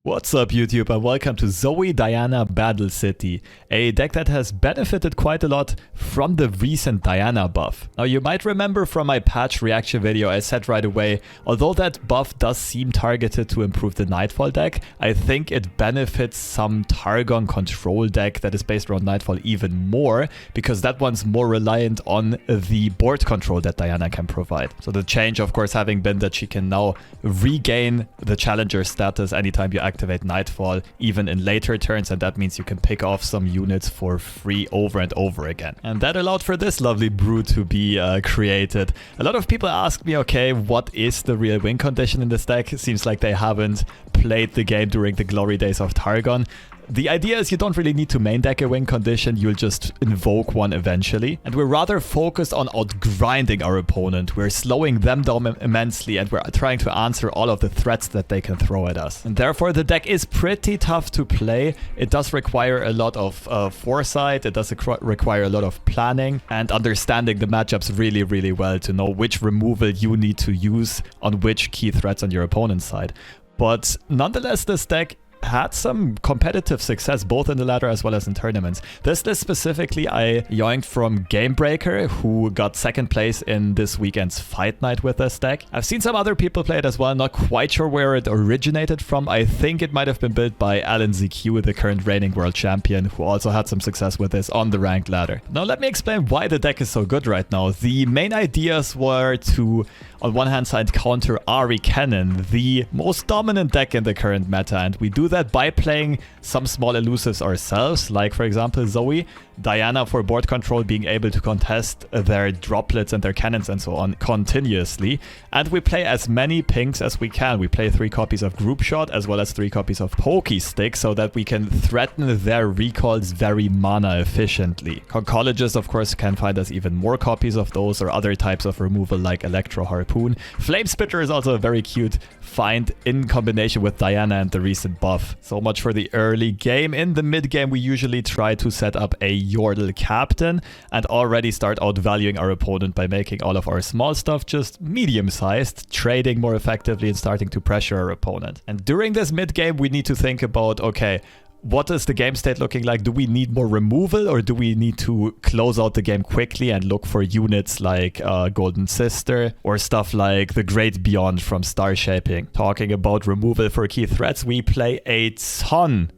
What's up YouTube and welcome to Zoe Diana Bandle City, a deck that has benefited quite a lot from the recent Diana buff. Now you might remember from my patch reaction video I said right away, although that buff does seem targeted to improve the Nightfall deck, I think it benefits some Targon control deck that is based around Nightfall even more, because that one's more reliant on the board control that Diana can provide. So the change of course having been that she can now regain the challenger status anytime you activate Nightfall, even in later turns, and that means you can pick off some units for free over and over again. And that allowed for this lovely brew to be created. A lot of people ask me, okay, what is the real win condition in this deck? It seems like they haven't played the game during the glory days of Targon. The idea is you don't really need to main deck a win condition, you'll just invoke one eventually. And we're rather focused on outgrinding our opponent. We're slowing them down immensely and we're trying to answer all of the threats that they can throw at us. And therefore the deck is pretty tough to play. It does require a lot of foresight, it does require a lot of planning and understanding the matchups really well to know which removal you need to use on which key threats on your opponent's side. But nonetheless, this deck had some competitive success both in the ladder as well as in tournaments. This list specifically I yoinked from Gamebreaker, who got second place in this weekend's fight night with this deck. I've seen some other people play it as well, not quite sure where it originated from. I think it might have been built by Alan ZQ, the current reigning world champion, who also had some success with this on the ranked ladder. Now let me explain why the deck is so good right now. The main ideas were to, on one hand side, counter Ahri Kennen, the most dominant deck in the current meta, and we do that by playing some small elusives ourselves, like for example Zoe, Diana for board control being able to contest their droplets and their cannons and so on continuously, and we play as many pinks as we can. We play 3 copies of Group Shot as well as 3 copies of Pokey Stick so that we can threaten their recalls very mana efficiently. Conchologist of course can find us even more copies of those or other types of removal like Electro Harpoon. Flame Spitter is also a very cute find in combination with Diana and the recent buff. So much for the early game. In the mid game we usually try to set up a Yordle captain and already start outvaluing our opponent by making all of our small stuff just medium-sized, trading more effectively and starting to pressure our opponent. And during this mid game we need to think about, okay, what is the game state looking like? Do we need more removal or do we need to close out the game quickly and look for units like Golden Sister or stuff like the Great Beyond from Star Shaping? Talking about removal for key threats, we play a ton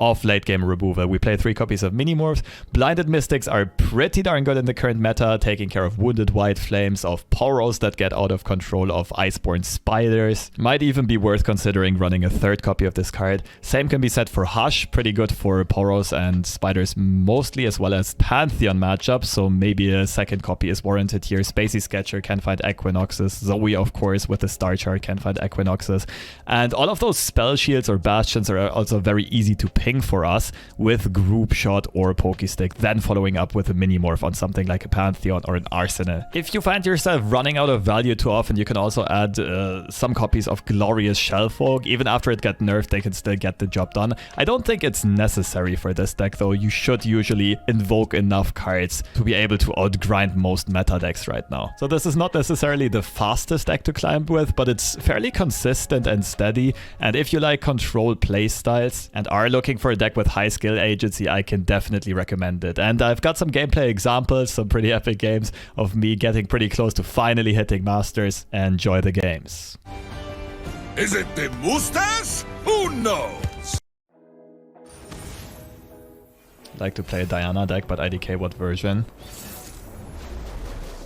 of late game removal. We play 3 copies of Minimorphs. Blinded Mystics are pretty darn good in the current meta, taking care of Wounded White Flames, of Poros that get out of control, of Iceborn Spiders. Might even be worth considering running a 3rd copy of this card. Same can be said for Hush, pretty good for Poros and Spiders mostly, as well as Pantheon matchups, so maybe a 2nd copy is warranted here. Spacey Sketcher can find Equinoxes. Zoe of course with the star chart can find Equinoxes. And all of those spell shields or bastions are also very easy to pick for us with Group Shot or Pokey Stick, then following up with a Minimorph on something like a Pantheon or an Arsenal. If you find yourself running out of value too often, you can also add some copies of Glorious Shellfolk. Even after it got nerfed, they can still get the job done. I don't think it's necessary for this deck though. You should usually invoke enough cards to be able to outgrind most meta decks right now. So this is not necessarily the fastest deck to climb with, but it's fairly consistent and steady. And if you like control playstyles and are looking for a deck with high skill agency, I can definitely recommend it. And I've got some gameplay examples, some pretty epic games of me getting pretty close to finally hitting Masters. Enjoy the games. Is it the mustache? Who knows? Like to play a Diana deck, but IDK what version?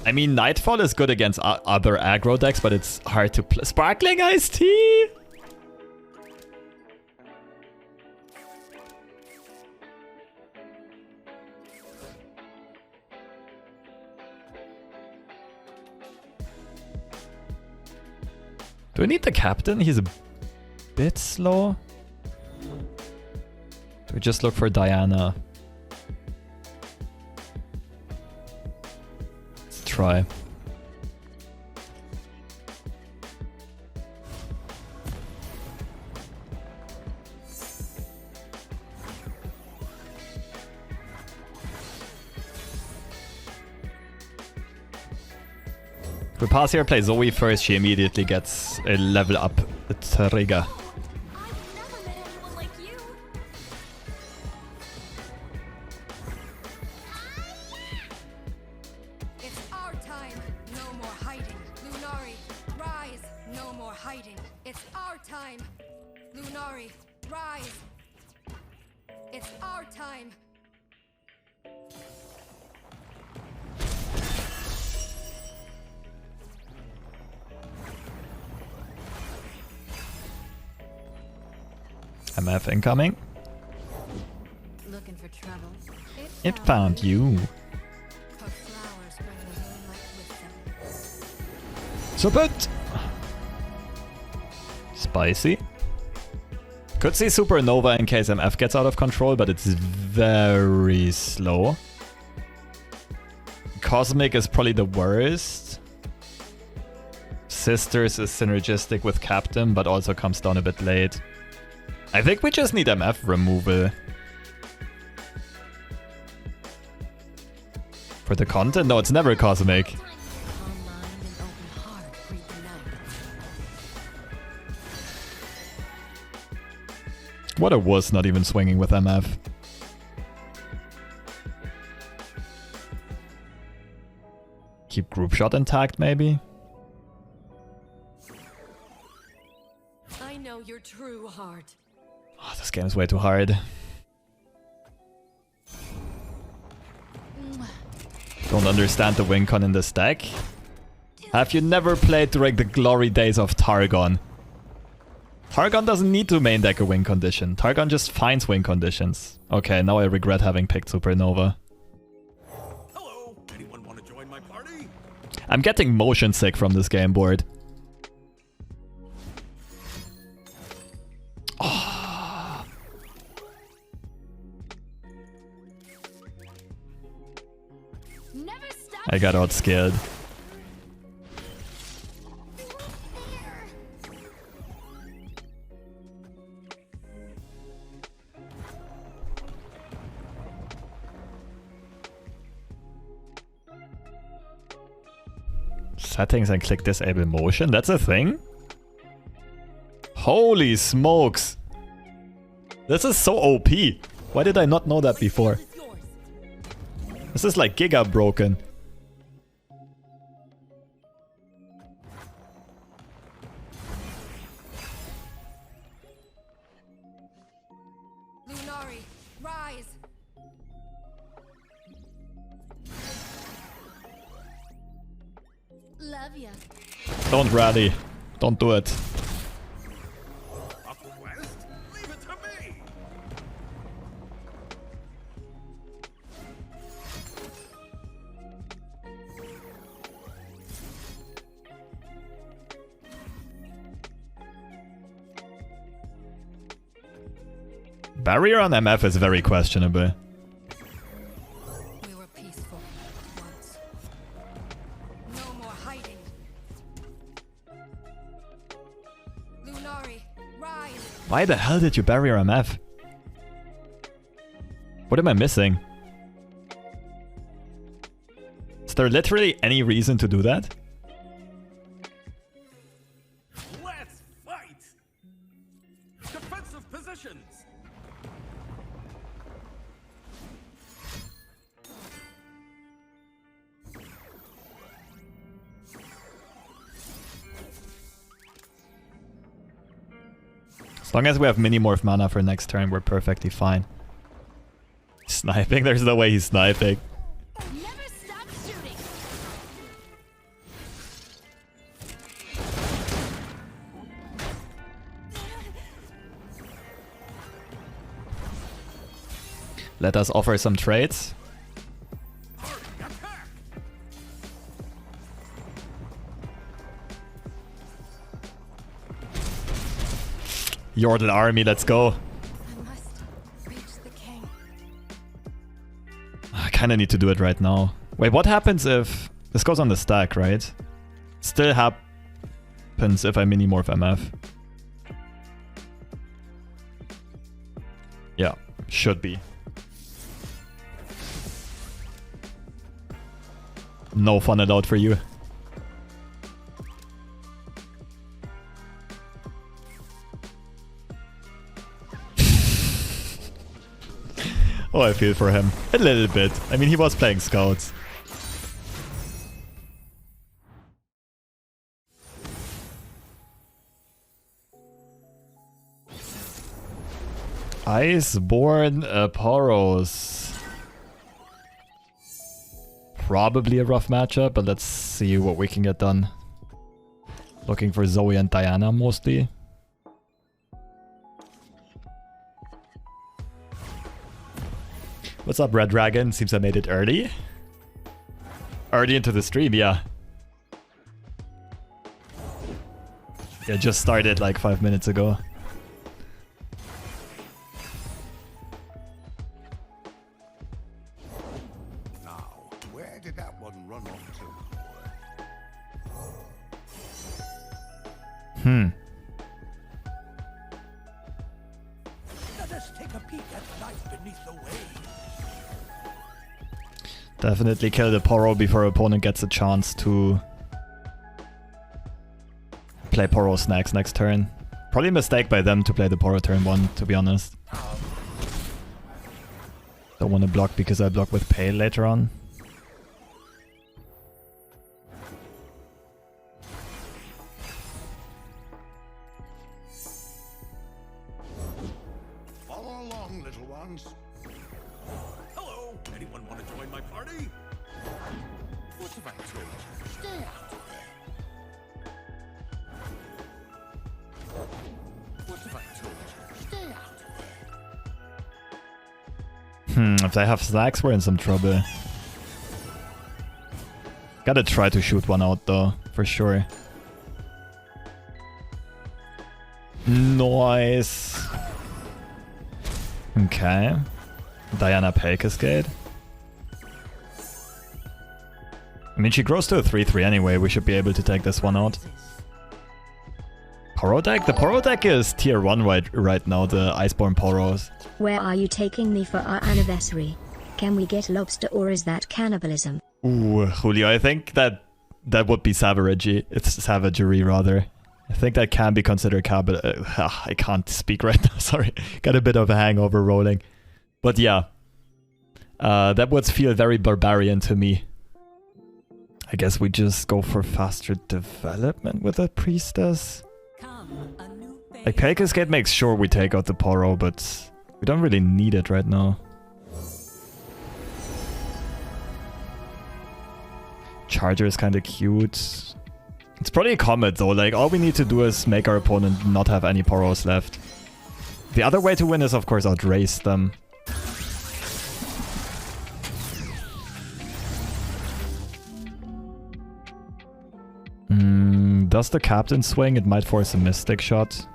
I mean, Nightfall is good against other aggro decks, but it's hard to play. Sparkling Iced Tea? Do we need the captain? He's a bit slow. Do we just look for Diana? Let's try. We pass here, play Zoe first, she immediately gets a level up trigger. Lunari, rise! It's our time! MF incoming. Looking for trouble? It found you. Her flowers bring the moonlight with them. Support! Spicy. Could see Supernova in case MF gets out of control, but it's very slow. Cosmic is probably the worst. Sisters is synergistic with Captain, but also comes down a bit late. I think we just need MF removal. For the content? No, it's never Cosmic. What a wuss not even swinging with MF. Keep group shot intact, maybe? I know your true heart. Oh, this game is way too hard. Don't understand the win con in this deck. Have you never played during the glory days of Targon? Targon doesn't need to main deck a win condition. Targon just finds win conditions. Okay, now I regret having picked Supernova. Hello, anyone want to join my party? I'm getting motion sick from this game board. Oh. Never stop. I got outscared. Settings and click disable motion? That's a thing? Holy smokes! This is so OP. Why did I not know that before? This is like giga broken. Lunari, rise! Love ya. Don't rally. Don't do it. Up west? Leave it to me! Barrier on MF is very questionable. We were peaceful once. No more hiding. Lunari, rise! Why the hell did you barrier MF? What am I missing? Is there literally any reason to do that? Let's fight! Defensive positions! As long as we have Minimorph mana for next turn, we're perfectly fine. Sniping? There's no way he's sniping. Never stop shooting! Let us offer some trades. Attack! Yordle army, let's go. I must reach the king. I kinda need to do it right now. Wait, what happens if... This goes on the stack, right? Still happens if I Minimorph MF. Yeah, should be. No fun allowed for you. Oh, I feel for him. A little bit. I mean, he was playing scouts. Iceborn Poros. Probably a rough matchup, but let's see what we can get done. Looking for Zoe and Diana mostly. What's up, Red Dragon? Seems I made it early. Early into the stream, yeah. Yeah, just started like 5 minutes ago. Now, where did that one run off to? Let us take a peek at life beneath the waves. Definitely kill the Poro before opponent gets a chance to play Poros next turn. Probably a mistake by them to play the Poro turn 1, to be honest. Don't want to block because I block with Pale later on. Follow along, little ones. Hello, anyone want to join my party? What have I told you? Stay out of there. What have I told you? Stay out of there. If they have slacks, we're in some trouble. Gotta try to shoot one out though, for sure. Nice. Okay. Diana Pekascade. I mean, she grows to a 3-3 anyway. We should be able to take this one out. Poro deck? The Poro deck is tier 1 right now, the Iceborn Poros. Where are you taking me for our anniversary? Can we get lobster or is that cannibalism? Ooh, Julio, I think that would be savagery. It's savagery, rather. I think that can be considered I can't speak right now, sorry. Got a bit of a hangover rolling. But yeah. That would feel very barbarian to me. I guess we just go for faster development with a Priestess. Like, Pekascade makes sure we take out the Poro, but we don't really need it right now. Charger is kind of cute. It's probably a Comet though, like all we need to do is make our opponent not have any Poros left. The other way to win is of course outrace them. Does the captain swing? It might force a Mystic shot.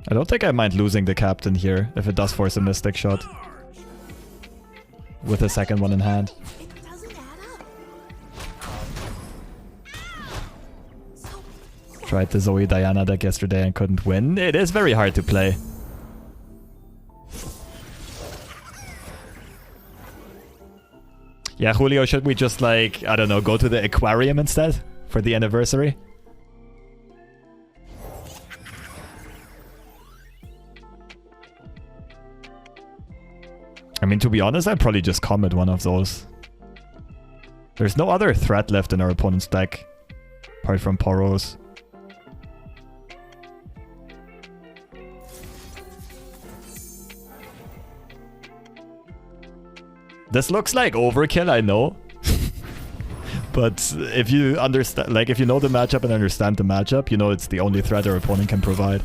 I don't think I mind losing the captain here if it does force a Mystic shot. With a second one in hand. Tried the Zoe Diana deck yesterday and couldn't win. It is very hard to play. Yeah, Julio, should we just like, I don't know, go to the aquarium instead for the anniversary? I mean, to be honest, I'd probably just commit one of those. There's no other threat left in our opponent's deck, apart from Poros. This looks like overkill, I know. But if you understand, like if you know the matchup and understand the matchup, you know it's the only threat our opponent can provide.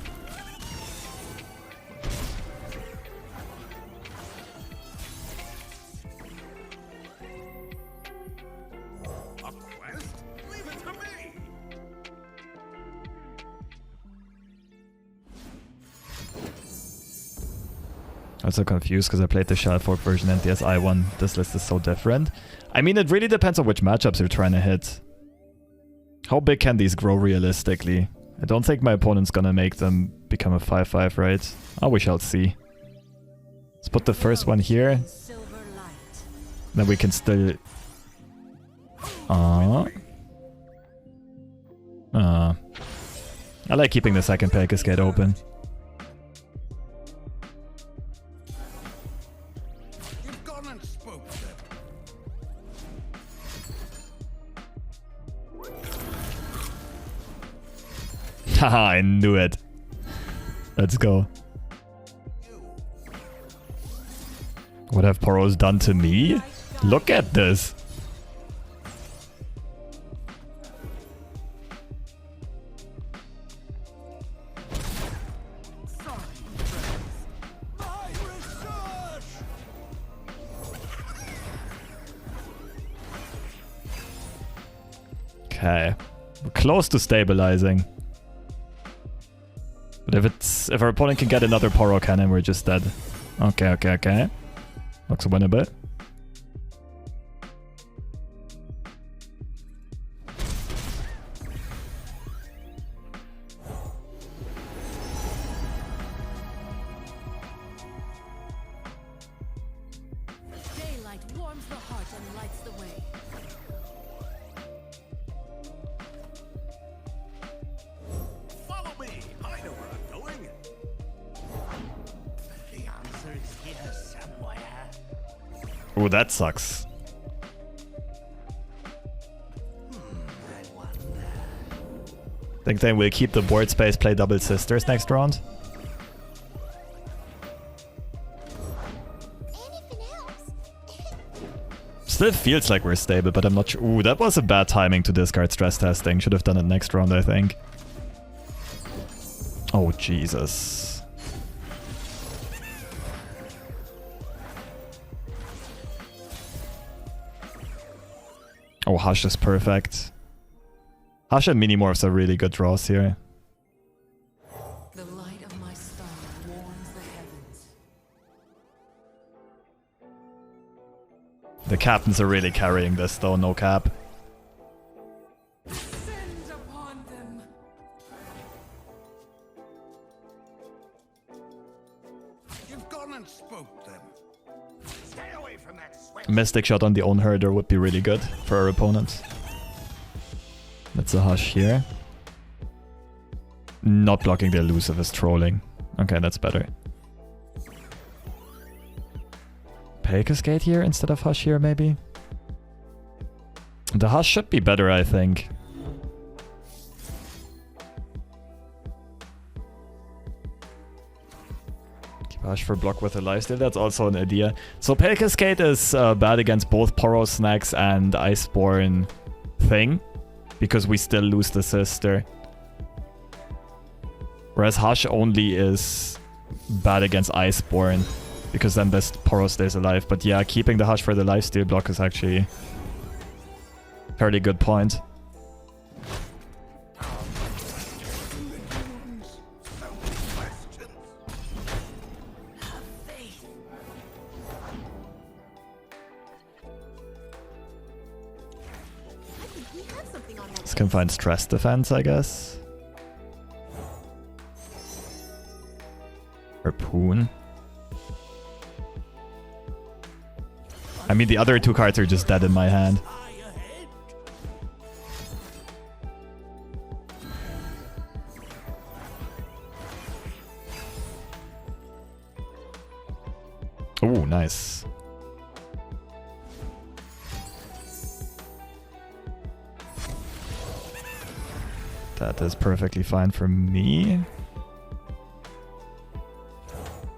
A quest? Leave it to me. I'm so confused because I played the Shellfork version and the SI one. This list is so different. I mean, it really depends on which matchups you're trying to hit. How big can these grow realistically? I don't think my opponent's gonna make them become a 5-5, right? Oh, we shall see. Let's put the first one here. Then we can still... I like keeping the second Pekascade open. gone and spoke them. Haha, I knew it. Let's go. What have Poros done to me? Look at this. Okay. We're close to stabilizing. But if our opponent can get another Poro cannon, we're just dead. Okay. Looks winnable. Daylight warms the heart and lights the way. Follow me. I know where I'm going. The answer is here somewhere. Oh, that sucks. I wonder. Think they will keep the board space, play double sisters next round? Anything else? Still feels like we're stable, but I'm not sure. Ooh, that was a bad timing to discard stress testing. Should have done it next round, I think. Oh, Jesus. Oh, Hush is perfect. Hush and Minimorphs are really good draws here. The light of my star warms the heavens. The captains are really carrying this though, no cap. Send upon them. You've gone and spoke them. Stay away from that sweat. Mystic shot on the own herder would be really good for our opponents. That's a Hush here. Not blocking the elusive is trolling. Okay, that's better. Cascade here instead of Hush here, maybe? The Hush should be better, I think. Keep Hush for block with a lifesteal, that's also an idea. So Cascade is bad against both Poros, Snacks, and Iceborn thing, because we still lose the sister. Whereas Hush only is bad against Iceborn, because then this Poros stays alive. But yeah, keeping the Hush for the lifesteal block is actually a fairly good point. This can find stress defense, I guess. Harpoon. I mean, the other two cards are just dead in my hand. Oh, nice. That is perfectly fine for me.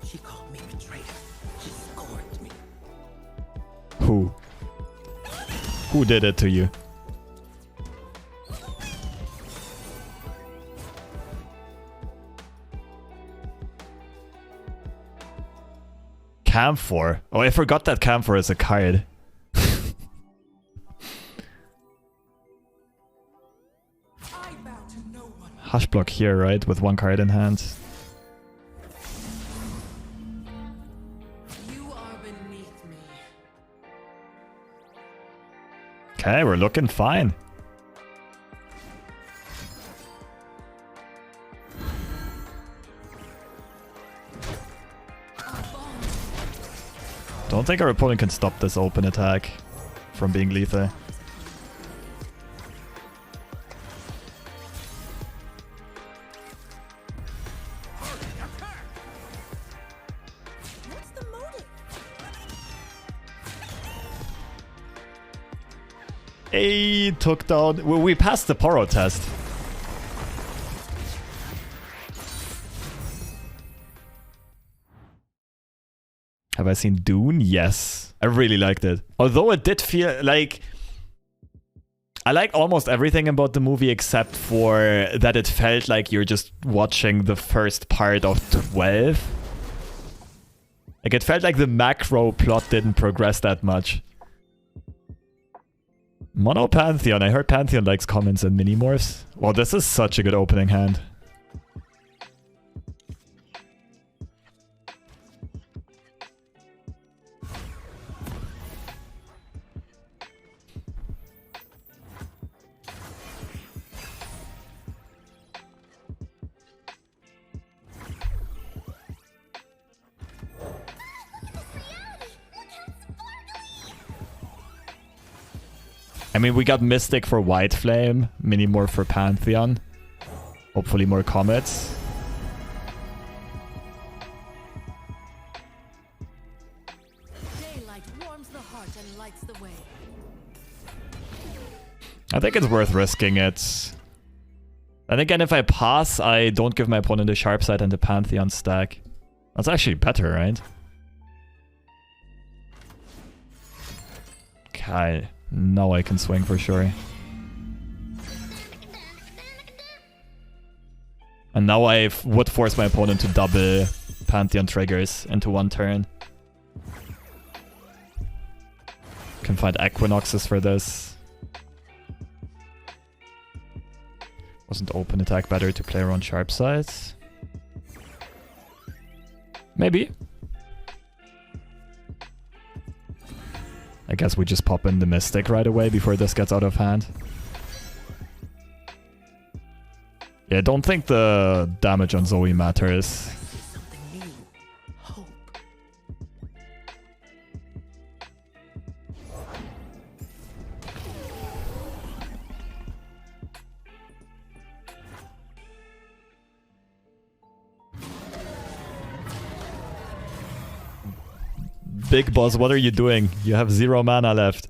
She called me betrayed. She scorned me. Who? Who did it to you? Camphor. Oh, I forgot that Camphor is a card. Hush block here, right? With one card in hand. You are beneath me. Okay, we're looking fine. Don't think our opponent can stop this open attack from being lethal. Hey, took down... We passed the Poro test. Have I seen Dune? Yes. I really liked it. Although it did feel like... I like almost everything about the movie except for that it felt like you're just watching the first part of 12. Like, it felt like the macro plot didn't progress that much. Mono Pantheon. I heard Pantheon likes comments and Minimorphs. Well, this is such a good opening hand. I mean, we got Mystic for White Flame, Minimorph for Pantheon. Hopefully more Comets. Daylight warms the heart and lights the way. I think it's worth risking it. And again, if I pass, I don't give my opponent a sharp side and a Pantheon stack. That's actually better, right? Okay. Now I can swing for sure. And now I would force my opponent to double Pantheon triggers into one turn. Can find Equinoxes for this. Wasn't open attack better to play around sharp sides? Maybe. I guess we just pop in the Mystic right away before this gets out of hand. Yeah, I don't think the damage on Zoe matters. Something new. Hope. Big boss, what are you doing? You have 0 mana left.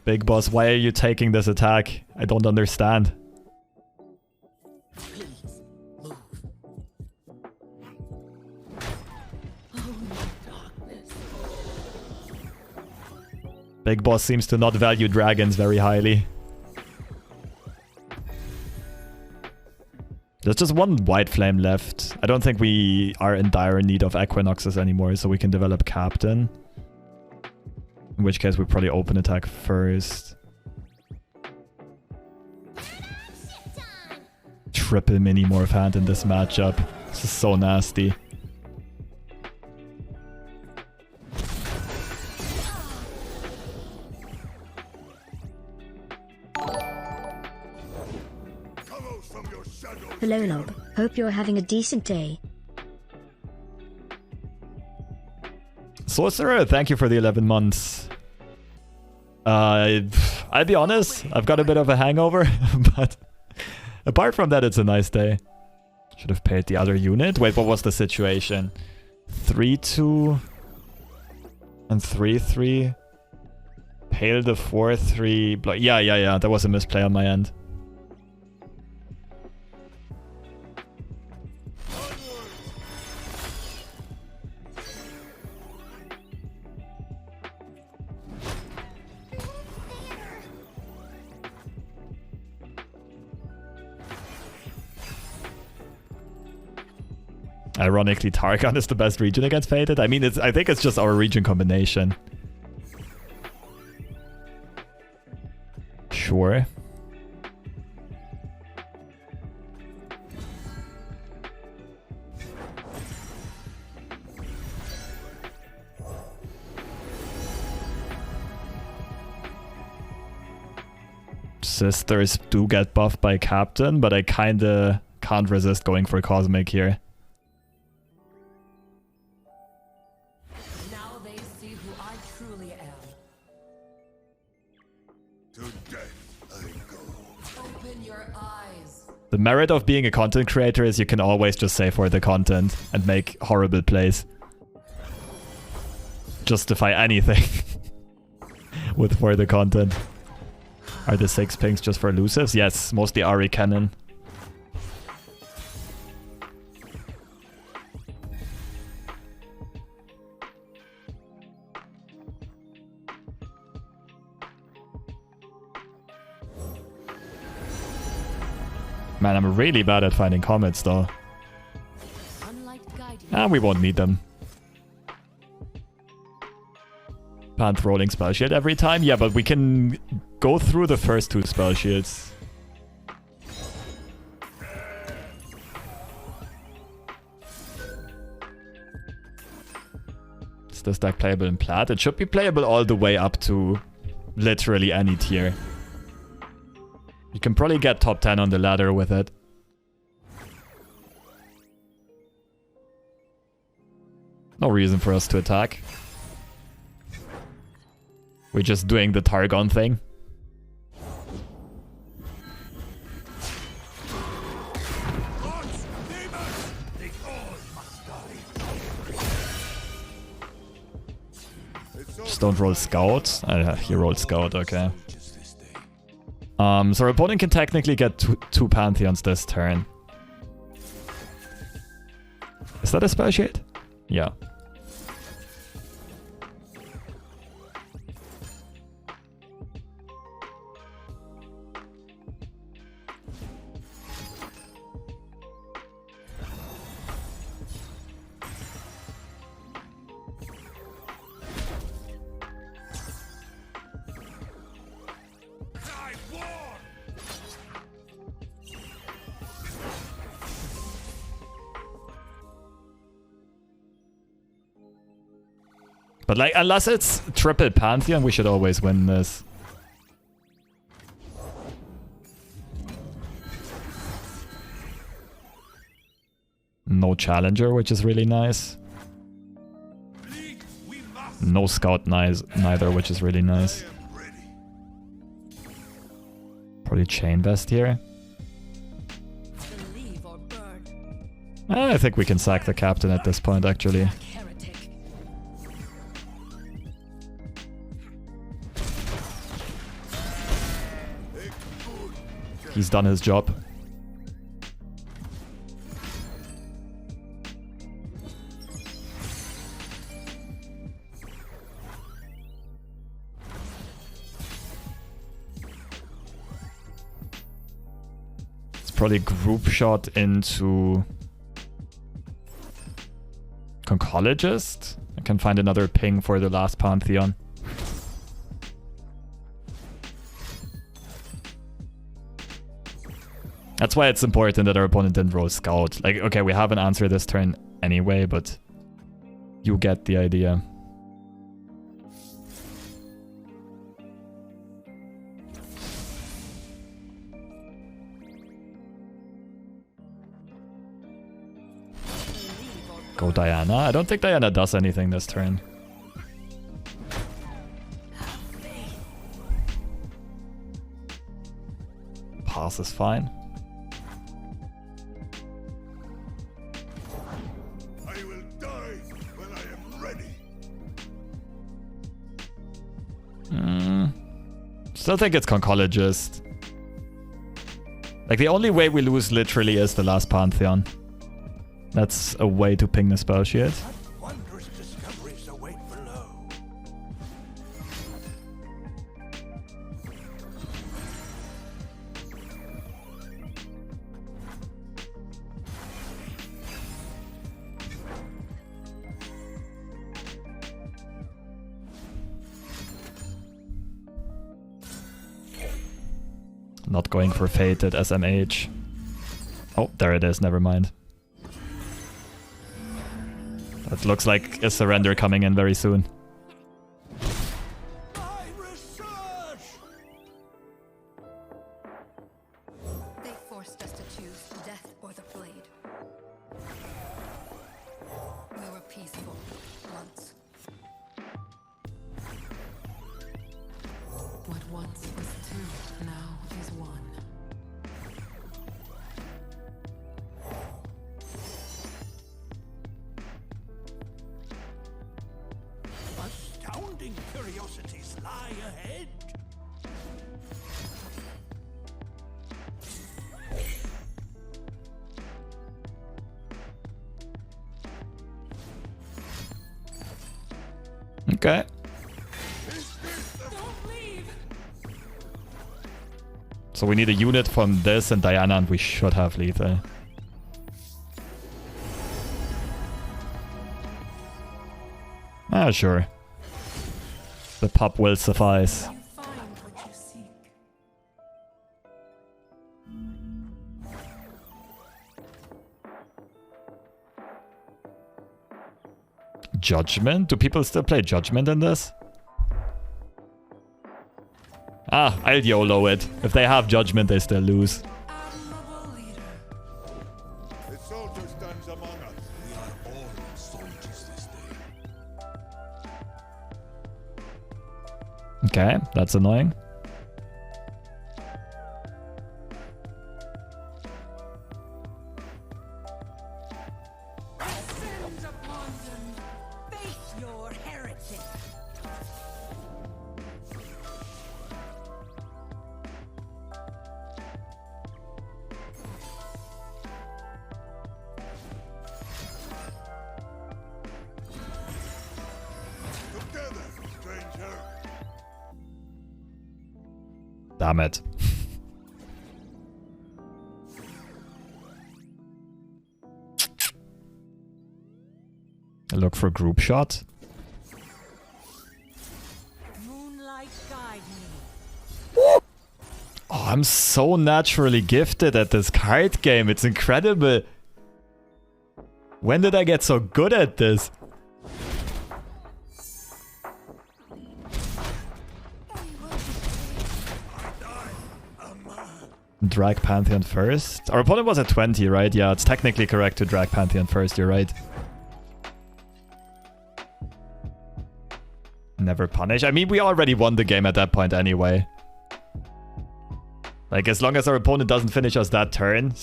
Big boss, why are you taking this attack? I don't understand. Please move. Oh, my darkness. Big boss seems to not value dragons very highly. There's just one White Flame left. I don't think we are in dire need of Equinoxes anymore, so we can develop Captain. In which case we probably open attack first. Triple Minimorph hand in this matchup. This is so nasty. Hello Lob, hope you're having a decent day. Sorcerer, thank you for the 11 months. I'll be honest, I've got a bit of a hangover, but apart from that, it's a nice day. Should have paid the other unit. Wait, what was the situation? 3-2 and 3-3. Pale the 4-3. Yeah. That was a misplay on my end. Ironically, Targon is the best region against Fated. I mean, I think it's just our region combination. Sure. Sisters do get buffed by Captain, but I kinda can't resist going for Cosmic here. Now they see who I truly am. To death I go. Open your eyes. The merit of being a content creator is you can always just say for the content and make horrible plays. Justify anything. with further content. Are the 6 pings just for elusives? Yes, mostly Ahri Kennen. Man, I'm really bad at finding comets though. Ah, we won't need them. Panth rolling spell shield every time? Yeah, but we can go through the first 2 spell shields. Is this deck playable in Plat? It should be playable all the way up to literally any tier. You can probably get top 10 on the ladder with it. No reason for us to attack. We're just doing the Targon thing. Just don't roll Scout. He rolled Scout, okay. So our opponent can technically get two Pantheons this turn. Is that a spell shade? Yeah. But like, unless it's triple Pantheon, we should always win this. No Challenger, which is really nice. No Scout neither, which is really nice. Probably Chain Vest here. I think we can sack the captain at this point, actually. He's done his job. It's probably group shot into Conchologist. I can find another ping for the last Pantheon. That's why it's important that our opponent didn't roll Scout. Like, okay, we have an answer this turn anyway, but you get the idea. Go Diana. I don't think Diana does anything this turn. Pass is fine. Still think it's Conchologist. Like, the only way we lose literally is the last Pantheon. That's a way to ping the spell shield. Wondrous discoveries await below. Not going for Fated SMH. Oh, there it is, never mind. That looks like a surrender coming in very soon. They forced us to choose death or the blade. We were peaceful once. What once was two, now is one. astounding curiosities lie ahead. Okay. Don't leave. So we need a unit from this and Diana, and we should have lethal. Ah, sure. The pup will suffice. You find what you seek. Judgment? Do people still play Judgment in this? Ah, I'll YOLO it. If they have Judgment, they still lose. Admirable leader. The soldier stands among us. We are all soldiers this day. Okay, that's annoying. Descend upon them. Face your heretic. Together, stranger. Damn it. Look for group shot. Moonlight guide me. Oh, I'm so naturally gifted at this card game. It's incredible. When did I get so good at this? Drag Pantheon first. Our opponent was at 20, right? Yeah, it's technically correct to drag Pantheon first, you're right. Never punish. I mean, we already won the game at that point anyway. Like, as long as our opponent doesn't finish us that turn,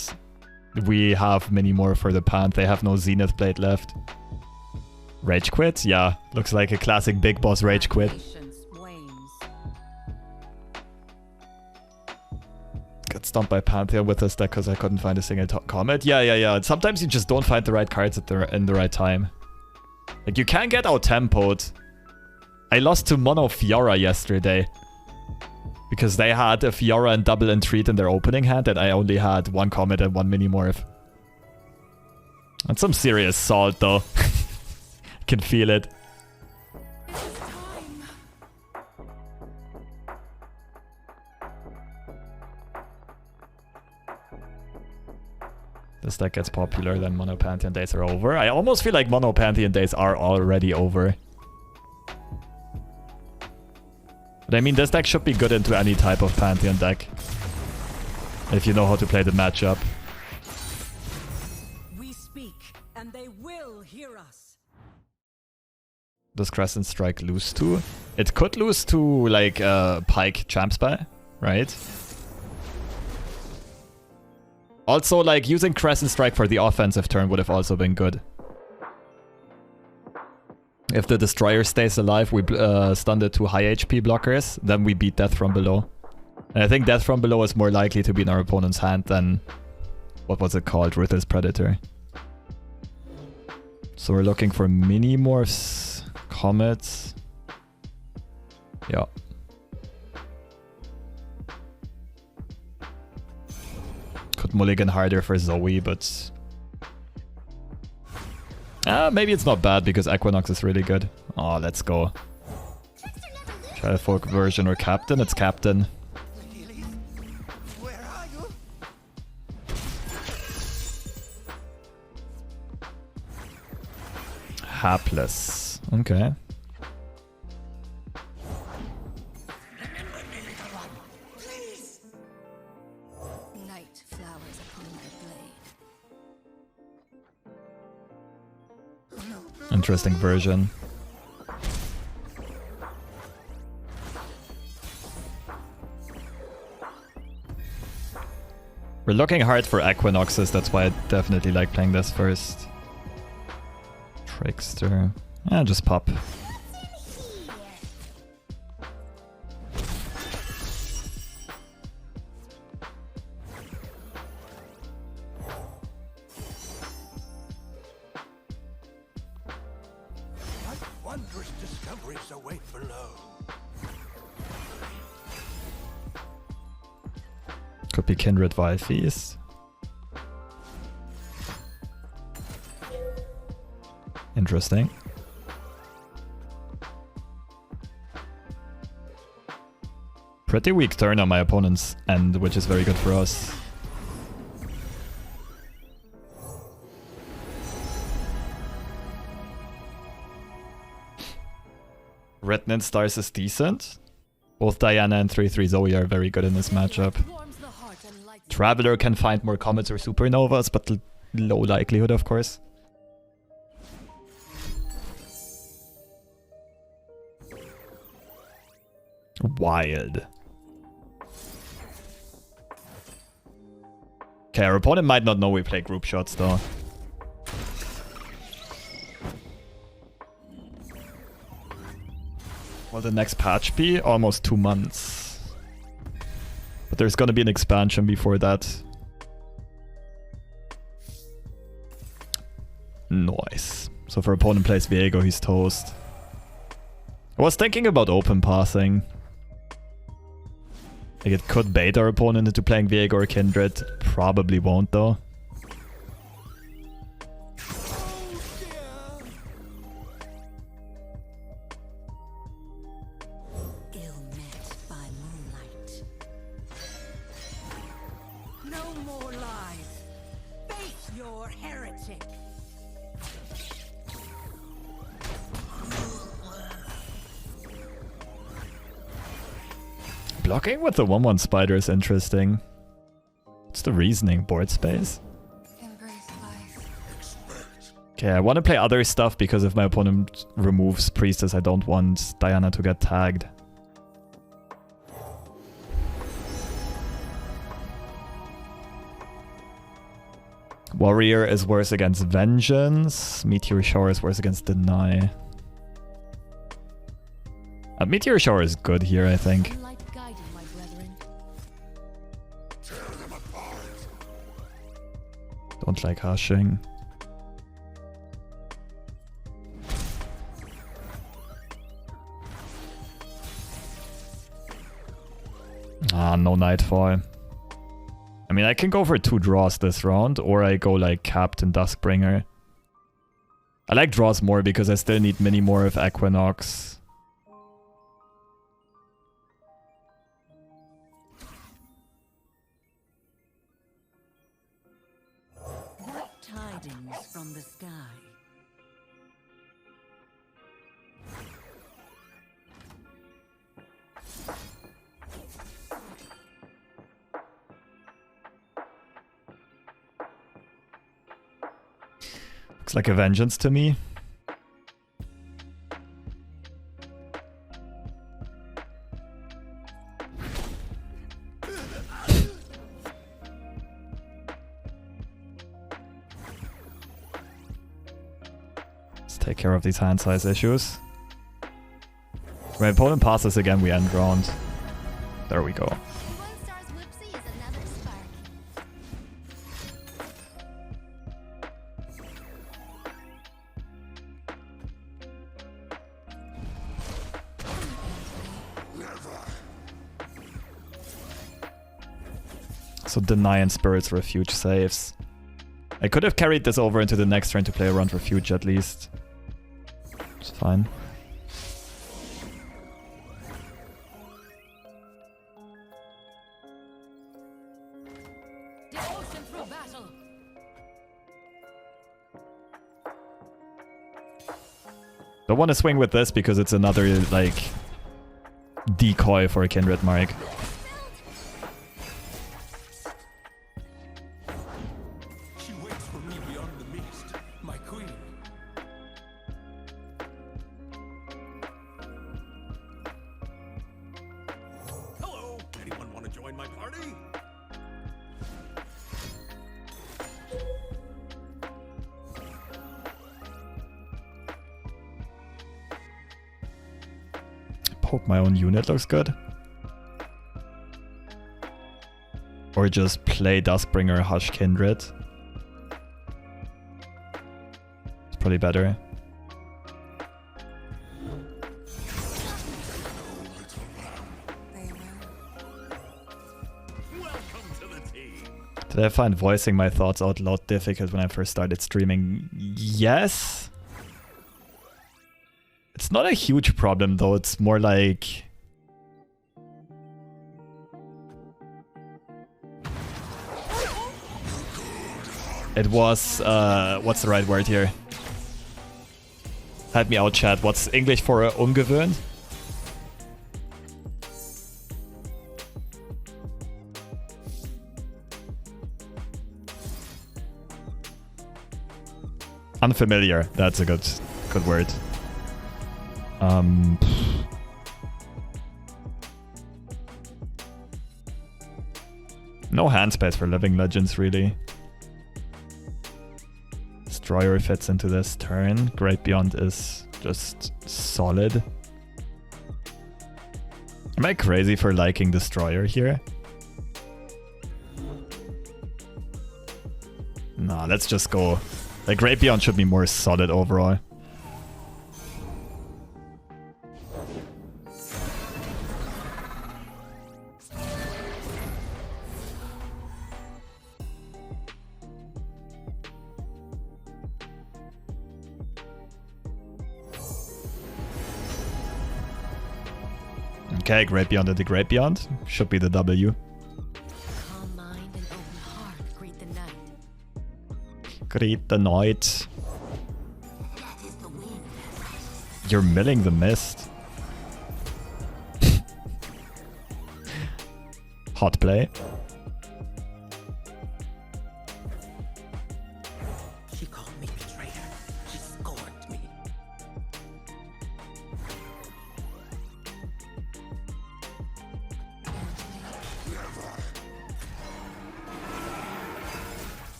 we have Minimorph for the Panth. They have no Zenith Blade left. Rage quit? Yeah, looks like a classic big boss rage quit. Patience wanes. Got stumped by Pantheon with this deck because I couldn't find a single comet. Yeah. Sometimes you just don't find the right cards at in the right time. Like, you can get out-tempoed. I lost to Mono Fiora yesterday. Because they had a Fiora and double entreat in their opening hand, and I only had one comet and one Minimorph. That's some serious salt, though. I can feel it. It is time. This deck gets popular, then Mono Pantheon days are over. I almost feel like Mono Pantheon days are already over. But I mean, this deck should be good into any type of Pantheon deck. If you know how to play the matchup. We speak, and they will hear us. Does Crescent Strike lose to? It could lose to, like, Pike Champ Spy, right? Also, like, using Crescent Strike for the offensive turn would have also been good. If the Destroyer stays alive, we stun the 2 high HP blockers, then we beat Death from Below. And I think Death from Below is more likely to be in our opponent's hand than... what was it called? Ruthless Predator. So we're looking for Minimorphs, Comets. Yeah. Could mulligan harder for Zoe, but... maybe it's not bad because Equinox is really good. Oh, let's go. Trialfolk version or Captain? It's Captain. Really? Where are you? Hapless. Okay. Remember me, little one. Please. Night flowers upon my blade. Interesting version. We're looking hard for Equinoxes, that's why I definitely like playing this first. Trickster. Yeah, just pop. Wondrous discoveries await below. Could be Kindred via Feast. Interesting. Pretty weak turn on my opponent's end, which is very good for us. Retinant Stars is decent. Both Diana and 3/3 Zoe are very good in this matchup. Traveler can find more comets or supernovas, but low likelihood, of course. Wild. Okay, our opponent might not know we play group shots though. Will the next patch be? Almost 2 months. But there's gonna be an expansion before that. Nice. So if our opponent plays Viego, he's toast. I was thinking about open passing. Like it could bait our opponent into playing Viego or Kindred. Probably won't though. Blocking with the 1/1 spider is interesting. What's the reasoning? Board space? Okay, I want to play other stuff because if my opponent removes Priestess, I don't want Diana to get tagged. Warrior is worse against Vengeance. Meteor Shower is worse against Deny. Meteor Shower is good here, I think. Don't like hushing. Ah, no Nightfall. I mean, I can go for 2 draws this round, or I go like Captain Duskbringer. I like draws more because I still need Minimorph, Equinox. From the sky. Looks like a Vengeance to me. Take care of these hand size issues. If my opponent passes again, we end round. There we go. So Deny and Spirit's Refuge saves. I could have carried this over into the next turn to play around Refuge at least. It's fine. Don't want to swing with this because it's another, like, decoy for a Kindred Mark. Poke my own unit looks good. Or just play Duskbringer, Hush Kindred. It's probably better. Did I find voicing my thoughts out loud difficult when I first started streaming? Yes. It's not a huge problem though, it's more like... It was, what's the right word here? Help me out, chat. What's English for ungewöhnt? Unfamiliar. That's a good word. No hand space for Living Legends, really. Destroyer fits into this turn. Great Beyond is just solid. Am I crazy for liking Destroyer here? Nah, let's just go. Like, Great Beyond should be more solid overall. Okay, Great Beyond into Great Beyond. Should be the W. Calm mind and open heart greet the night. Greet the night. That is the wind. You're milling the mist. Hot play. She called me betrayer. She scorned me.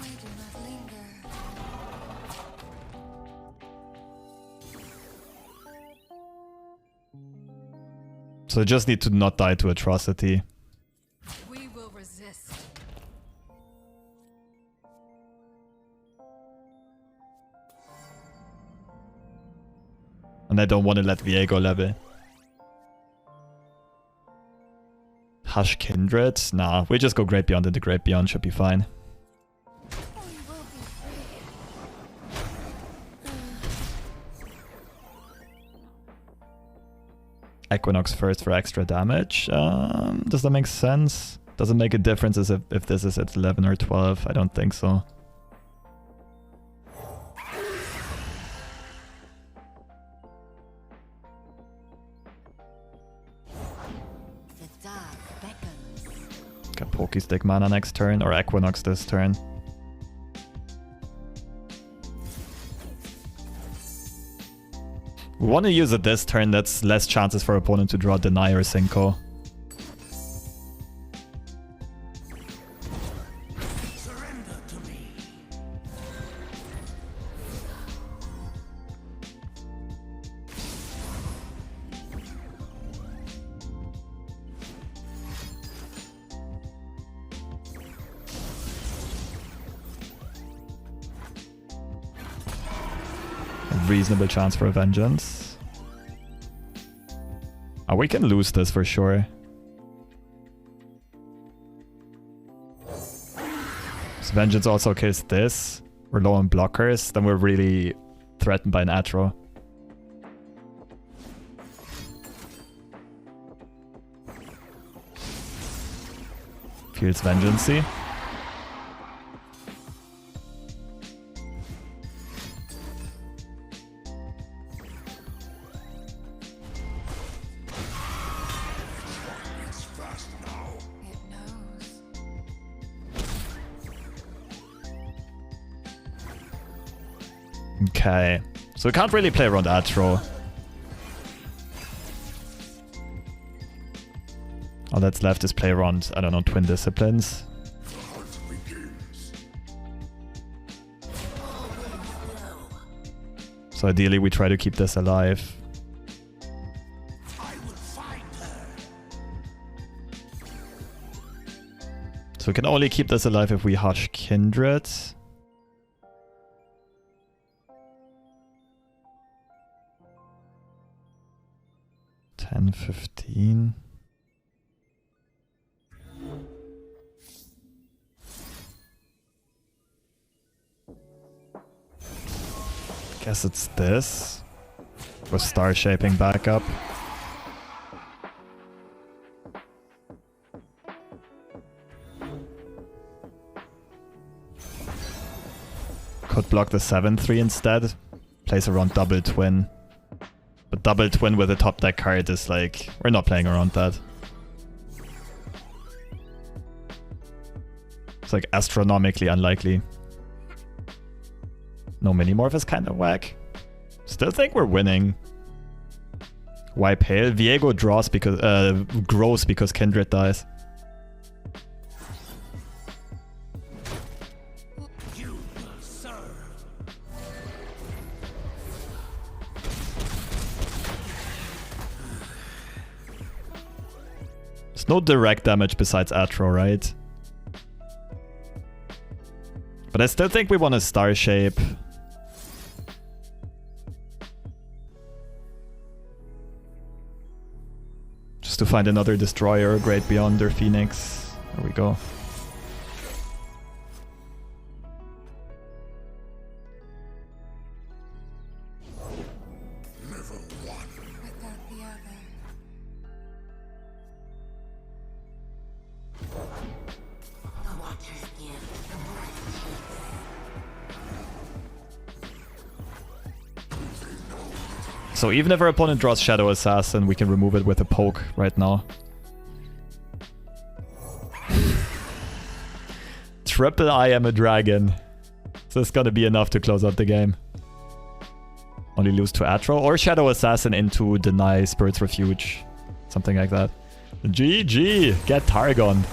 I do not linger. So I just need to not die to Atrocity. We will resist. And I don't want to let Viego level. Ahri Kindred? Nah, we just go Great Beyond into Great Beyond, should be fine. We will be free. Equinox first for extra damage. Does that make sense? Does it make a difference as if this is at 11 or 12? I don't think so. The dark beckons. Got Pokey stick mana next turn, or Equinox this turn. We want to use it this turn, that's less chances for opponent to draw Deny or Synco. Surrender to me. A reasonable chance for a Vengeance. Oh, we can lose this for sure. So Vengeance also kills this. We're low on blockers, then we're really threatened by an Atro. Feels Vengeance-y. It's fast now. It knows. Okay, so we can't really play around Atro. All that's left is play around, I don't know, Twin Disciplines. The hunt begins. So ideally we try to keep this alive. I will find her. So we can only keep this alive if we Ahri Kindred. 10, 15. Guess it's this. With star shaping back up. Could block the 7-3 instead. Place around double twin. But double twin with a top deck card is like... We're not playing around that. It's like astronomically unlikely. No Minimorph is kind of whack. Still think we're winning. Why pale? Viego draws because grows because Kindred dies. There's no direct damage besides Atro, right? But I still think we want a star shape. Just to find another destroyer, Great Beyonder, Phoenix. There we go. Without the other. So even if our opponent draws Shadow Assassin, we can remove it with a poke right now. Triple I am a dragon. So it's gonna be enough to close out the game. Only lose to Atro or Shadow Assassin into deny Spirit's Refuge. Something like that. GG! Get Targon.